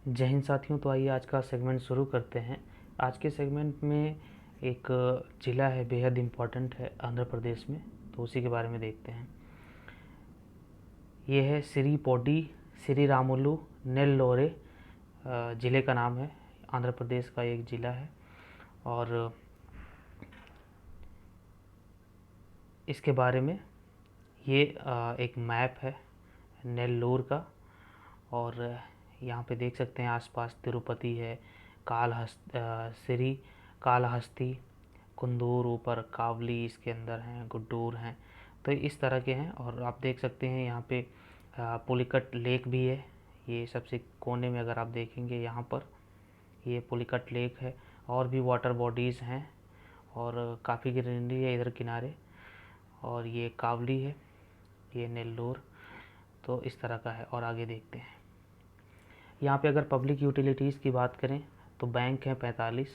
जय हिंद साथियों। तो आइए आज का सेगमेंट शुरू करते हैं। आज के सेगमेंट में एक ज़िला है, बेहद इम्पॉर्टेंट है आंध्र प्रदेश में, तो उसी के बारे में देखते हैं। ये है सिरीपोडी श्रीरामुलु नेल्लोरे, ज़िले का नाम है। आंध्र प्रदेश का एक ज़िला है और इसके बारे में ये एक मैप है नेल्लोर का। और यहाँ पे देख सकते हैं आसपास तिरुपति है, श्री कालहस्ती, कुंदूर, ऊपर कावली इसके अंदर हैं, गुड्डूर हैं, तो इस तरह के हैं। और आप देख सकते हैं यहाँ पे पुलिकट लेक भी है। ये सबसे कोने में अगर आप देखेंगे यहाँ पर ये पुलिकट लेक है। और भी वाटर बॉडीज़ हैं और काफ़ी ग्रीनरी है इधर किनारे। और ये कावली है, ये नेल्लोर, तो इस तरह का है। और आगे देखते हैं। यहाँ पे अगर पब्लिक यूटिलिटीज़ की बात करें तो बैंक हैं 45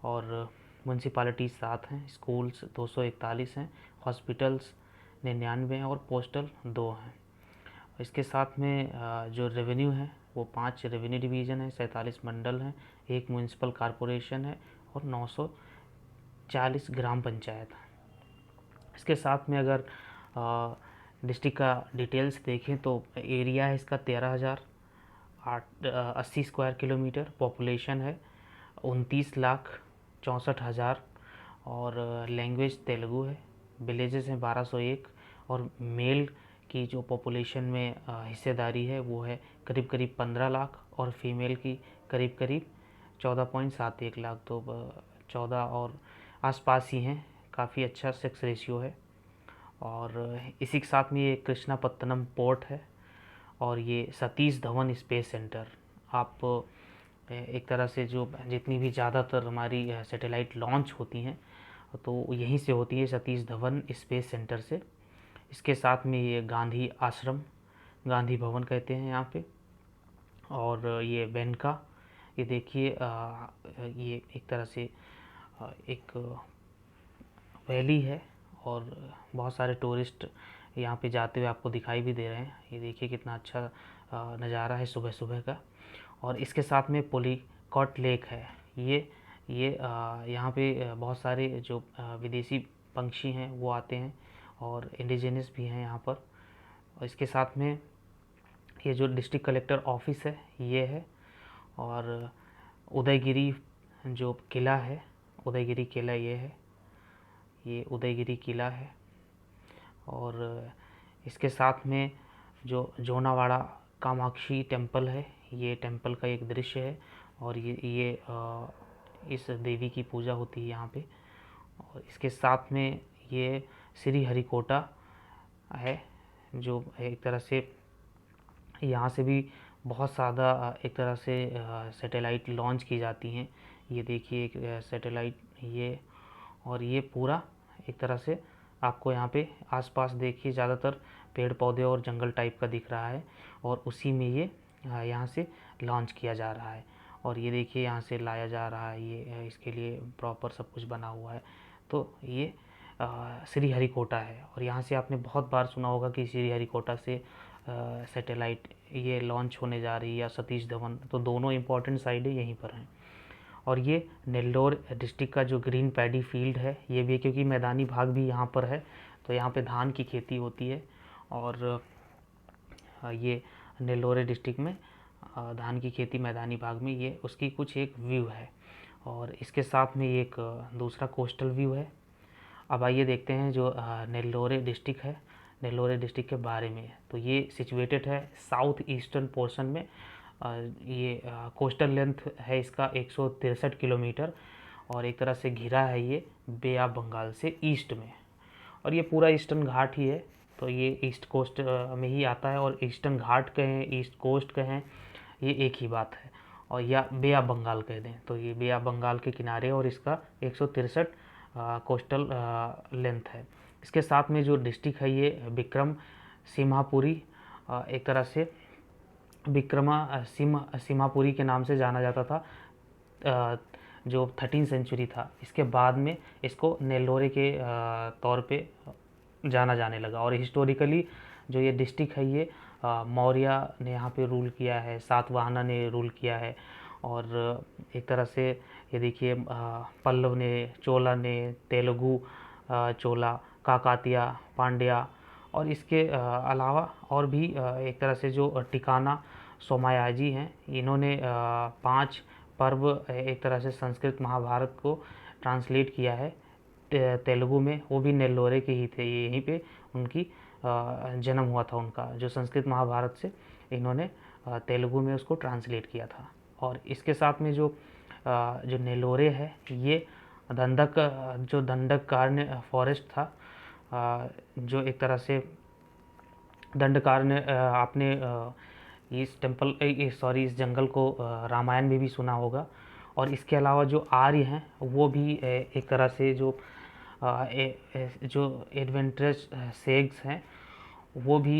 और म्यूनसिपालिटीज़ 7 हैं, स्कूल्स 241 हैं, हॉस्पिटल्स 99 हैं और पोस्टल 2 हैं। इसके साथ में जो रेवेन्यू है वो 5 रेवेन्यू डिवीज़न है, 47 मंडल हैं, 1 म्यूनसिपल कॉरपोरेशन है और 940 ग्राम पंचायत। इसके साथ में अगर डिस्ट्रिक्ट का डिटेल्स देखें तो एरिया है इसका 13,080 स्क्वायर किलोमीटर, पॉपुलेशन है 29,64,000 और लैंग्वेज तेलुगु है। विलेजेस हैं 1201 और मेल की जो पॉपुलेशन में हिस्सेदारी है वो है करीब करीब 15 लाख और फीमेल की करीब करीब 14.71 लाख। तो 14 और आसपास ही हैं, काफ़ी अच्छा सेक्स रेशियो है। और इसी के साथ में ये कृष्णापत्तनम पोर्ट है और ये सतीश धवन स्पेस सेंटर। आप एक तरह से जो जितनी भी ज़्यादातर हमारी सैटेलाइट लॉन्च होती हैं तो यहीं से होती है, सतीश धवन स्पेस सेंटर से। इसके साथ में ये गांधी आश्रम, गांधी भवन कहते हैं यहाँ पे। और ये वेनका, ये देखिए ये एक तरह से एक वैली है और बहुत सारे टूरिस्ट यहाँ पे जाते हुए आपको दिखाई भी दे रहे हैं। ये देखिए कितना अच्छा नज़ारा है सुबह सुबह का। और इसके साथ में पुलिकॉट लेक है। ये यहाँ पे बहुत सारे जो विदेशी पंछी हैं वो आते हैं और इंडिजिनस भी हैं यहाँ पर। और इसके साथ में ये जो डिस्ट्रिक्ट कलेक्टर ऑफिस है ये है। और उदयगिरी जो किला है, उदयगिरी किला ये है, ये उदयगिरी किला है। और इसके साथ में जो जोनावाड़ा कामाक्षी टेम्पल है, ये टेम्पल का एक दृश्य है। और ये इस देवी की पूजा होती है यहाँ पे। और इसके साथ में ये श्री हरिकोटा है जो एक तरह से यहाँ से भी बहुत ज़्यादा एक तरह से सैटेलाइट लॉन्च की जाती हैं। ये देखिए एक सैटेलाइट ये, और ये पूरा एक तरह से आपको यहाँ पे आसपास देखिए ज़्यादातर पेड़ पौधे और जंगल टाइप का दिख रहा है और उसी में ये यहाँ से लॉन्च किया जा रहा है। और ये देखिए यहाँ से लाया जा रहा है, ये इसके लिए प्रॉपर सब कुछ बना हुआ है। तो ये श्री हरिकोटा है और यहाँ से आपने बहुत बार सुना होगा कि श्री हरिकोटा से सैटेलाइट ये लॉन्च होने जा रही है या सतीश धवन, तो दोनों इम्पॉर्टेंट साइडें यहीं पर हैं। और ये नेल्लोर डिस्ट्रिक्ट का जो ग्रीन पैडी फील्ड है ये भी, क्योंकि मैदानी भाग भी यहाँ पर है तो यहाँ पे धान की खेती होती है। और ये नेल्लोरे डिस्ट्रिक्ट में धान की खेती मैदानी भाग में, ये उसकी कुछ एक व्यू है। और इसके साथ में एक दूसरा कोस्टल व्यू है। अब आइए देखते हैं जो नेल्लोरे डिस्ट्रिक्ट है, नेल्लोरे डिस्ट्रिक्ट के बारे में। तो ये सिचुएटेड है साउथ ईस्टर्न पोर्शन में। ये कोस्टल लेंथ है इसका 163 किलोमीटर और एक तरह से घिरा है ये बे ऑफ बंगाल से ईस्ट में। और ये पूरा ईस्टर्न घाट ही है, तो ये ईस्ट कोस्ट में ही आता है। और ईस्टर्न घाट कहें, ईस्ट कोस्ट कहें, ये एक ही बात है। और या बे ऑफ बंगाल कह दें तो ये बे ऑफ बंगाल के किनारे और इसका 163 कोस्टल लेंथ है। इसके साथ में जो डिस्ट्रिक्ट है ये विक्रम सिम्हापुरी, एक तरह से सिम्हापुरी के नाम से जाना जाता था जो 13 सेंचुरी था। इसके बाद में इसको नेल्लोरे के तौर पे जाना जाने लगा। और हिस्टोरिकली जो ये डिस्ट्रिक्ट है ये मौर्य ने यहाँ पे रूल किया है, सातवाहना ने रूल किया है, और एक तरह से ये देखिए पल्लव ने, चोला ने, तेलुगु चोला, काकातिया, पांड्या, और इसके अलावा और भी एक तरह से जो टिकाना सोमायाजी हैं, इन्होंने 5 पर्व एक तरह से संस्कृत महाभारत को ट्रांसलेट किया है तेलुगु में। वो भी नेल्लोरे के ही थे, यहीं पे उनकी जन्म हुआ था उनका, जो संस्कृत महाभारत से इन्होंने तेलुगु में उसको ट्रांसलेट किया था। और इसके साथ में जो नेल्लोरे है, ये जो दंडकारण्य फॉरेस्ट था, जो एक तरह से दंडकारण्य, आपने इस जंगल को रामायण में भी सुना होगा। और इसके अलावा जो आर्य हैं वो भी एक तरह से जो एडवेंचरस सेग्स हैं वो भी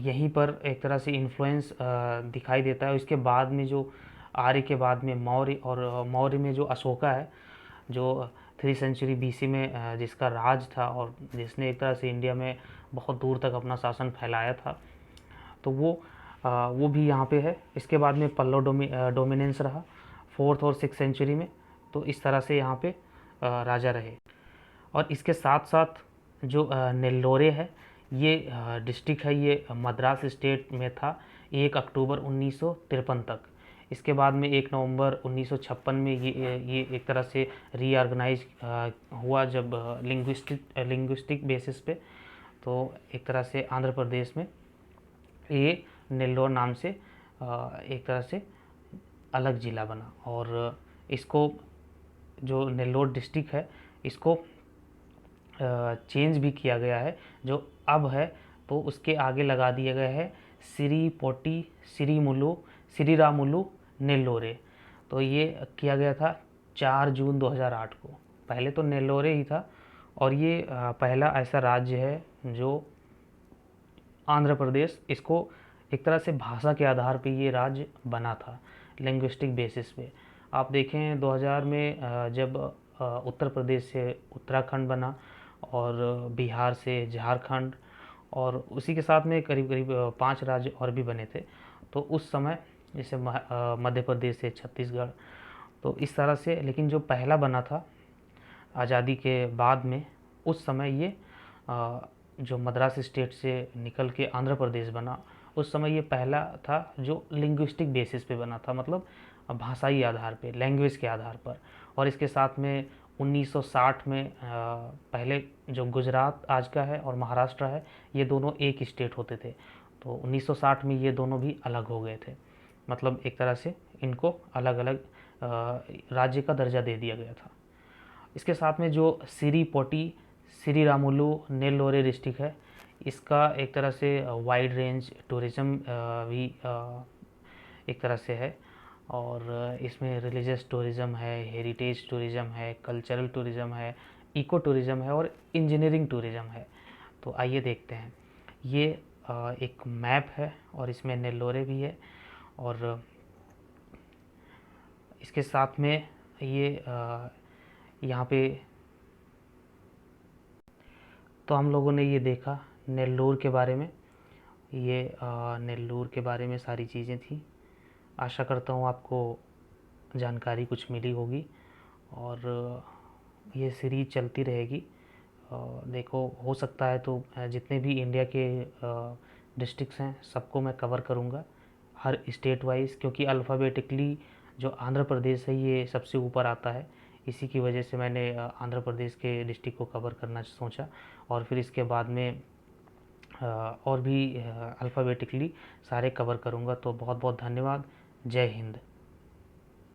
यहीं पर एक तरह से इन्फ्लुएंस दिखाई देता है। इसके बाद में जो आर्य के बाद में मौर्य, और मौर्य में जो अशोका है, जो 3 सेंचुरी BC में जिसका राज था और जिसने एक तरह से इंडिया में बहुत दूर तक अपना शासन फैलाया था, तो वो भी यहाँ पे है। इसके बाद में पल्लव डोमिनेंस रहा 4th और 6th सेंचुरी में, तो इस तरह से यहाँ पे राजा रहे। और इसके साथ साथ जो नेल्लोरे है, ये डिस्ट्रिक्ट है, ये मद्रास स्टेट में था 1 अक्टूबर 1953 तक। इसके बाद में 1 नवंबर 1956 में ये एक तरह से रीऑर्गेनाइज हुआ, जब लिंग्विस्टिक बेसिस पे, तो एक तरह से आंध्र प्रदेश में ये नेल्लोर नाम से एक तरह से अलग ज़िला बना। और इसको, जो नेल्लोर डिस्ट्रिक्ट है, इसको चेंज भी किया गया है। जो अब है तो उसके आगे लगा दिया गया है सिरीपोटी श्रीरामुलु नेल्लोरे। तो ये किया गया था 4 जून 2008 को। पहले तो नेल्लोरे ही था, और ये पहला ऐसा राज्य है जो आंध्र प्रदेश, इसको एक तरह से भाषा के आधार पे ये राज्य बना था, लिंग्विस्टिक बेसिस पे। आप देखें 2000 में जब उत्तर प्रदेश से उत्तराखंड बना, और बिहार से झारखंड, और उसी के साथ में करीब करीब 5 राज्य और भी बने थे। तो उस समय जैसे मध्य प्रदेश से छत्तीसगढ़, तो इस तरह से। लेकिन जो पहला बना था आज़ादी के बाद में, उस समय ये जो मद्रास स्टेट से निकल के आंध्र प्रदेश बना, उस समय ये पहला था जो लिंग्विस्टिक बेसिस पे बना था, मतलब भाषाई आधार पे, लैंग्वेज के आधार पर। और इसके साथ में 1960 में पहले जो गुजरात आज का है और महाराष्ट्र है, ये दोनों एक स्टेट होते थे। तो 1960 में ये दोनों भी अलग हो गए थे, मतलब एक तरह से इनको अलग अलग राज्य का दर्जा दे दिया गया था। इसके साथ में जो सिरीपोटी श्रीरामुलु नेल्लोरे डिस्ट्रिक्ट है, इसका एक तरह से वाइड रेंज टूरिज़्म भी एक तरह से है। और इसमें रिलीजियस टूरिज़्म है, हेरिटेज टूरिज़्म है, कल्चरल टूरिज़्म है, इको टूरिज़्म है, और इंजीनियरिंग टूरिज़्म है। तो आइए देखते हैं। ये एक मैप है, और इसमें नेल्लोरे भी है, और इसके साथ में ये यहाँ पे, तो हम लोगों ने ये देखा नेल्लोर के बारे में। ये नेल्लोर के बारे में सारी चीज़ें थी। आशा करता हूँ आपको जानकारी कुछ मिली होगी, और ये सीरीज चलती रहेगी। देखो, हो सकता है तो जितने भी इंडिया के डिस्ट्रिक्ट्स हैं सबको मैं कवर करूँगा, हर स्टेट वाइज, क्योंकि अल्फ़ाबेटिकली जो आंध्र प्रदेश है ये सबसे ऊपर आता है। इसी की वजह से मैंने आंध्र प्रदेश के डिस्ट्रिक्ट को कवर करना सोचा, और फिर इसके बाद में और भी अल्फ़ाबेटिकली सारे कवर करूँगा। तो बहुत बहुत धन्यवाद। जय हिंद।